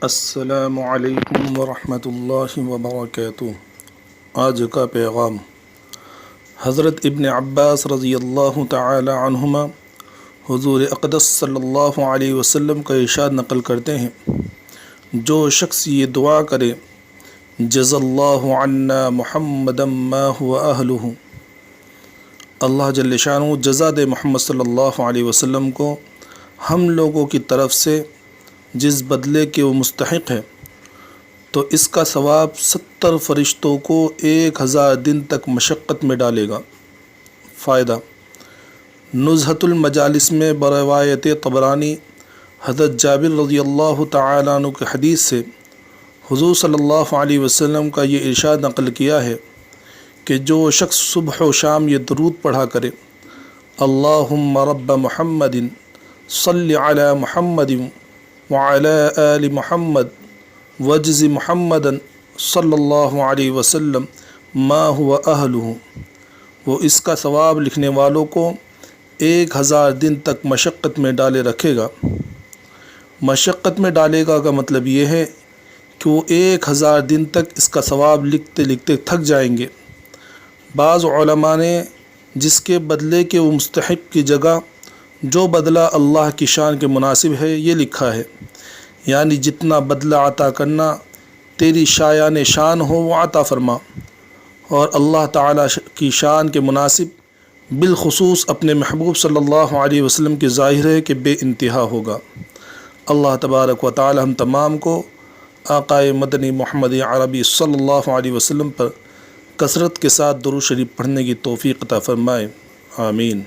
السلام علیکم ورحمۃ اللہ وبرکاتہ۔ آج کا پیغام حضرت ابن عباس رضی اللہ تعالی عنہما حضور اقدس صلی اللہ علیہ وسلم کا ارشاد نقل کرتے ہیں، جو شخص یہ دعا کرے جزا اللہ عنا محمدا ما هو اہلہ، اللہ جل شانہ جزا دے محمد صلی اللہ علیہ وسلم کو ہم لوگوں کی طرف سے جس بدلے کے وہ مستحق ہے، تو اس کا ثواب 70 فرشتوں کو 1000 دن تک مشقت میں ڈالے گا۔ فائدہ: نزہۃ المجالس میں بروایت طبرانی حضرت جابر رضی اللہ تعالیٰ عنہ کی حدیث سے حضور صلی اللہ علیہ وسلم کا یہ ارشاد نقل کیا ہے کہ جو شخص صبح و شام یہ درود پڑھا کرے، اللہم رب محمد صلی علی محمد وعلی آل محمد وجز محمدا صلی اللہ علیہ وسلم ما هو اہلہ، وہ اس کا ثواب لکھنے والوں کو 1000 دن تک مشقت میں ڈالے رکھے گا۔ مشقت میں ڈالے گا کا مطلب یہ ہے کہ وہ 1000 دن تک اس کا ثواب لکھتے لکھتے تھک جائیں گے۔ بعض علماء نے جس کے بدلے کے وہ مستحق کی جگہ جو بدلہ اللہ کی شان کے مناسب ہے یہ لکھا ہے، یعنی جتنا بدلہ عطا کرنا تیری شایان شان ہو وہ عطا فرما، اور اللہ تعالیٰ کی شان کے مناسب بالخصوص اپنے محبوب صلی اللہ علیہ وسلم کی ظاہر ہے کہ بے انتہا ہوگا۔ اللہ تبارک و تعالی ہم تمام کو آقائے مدنی محمد عربی صلی اللہ علیہ وسلم پر کثرت کے ساتھ درود شریف پڑھنے کی توفیق عطا فرمائے، آمین۔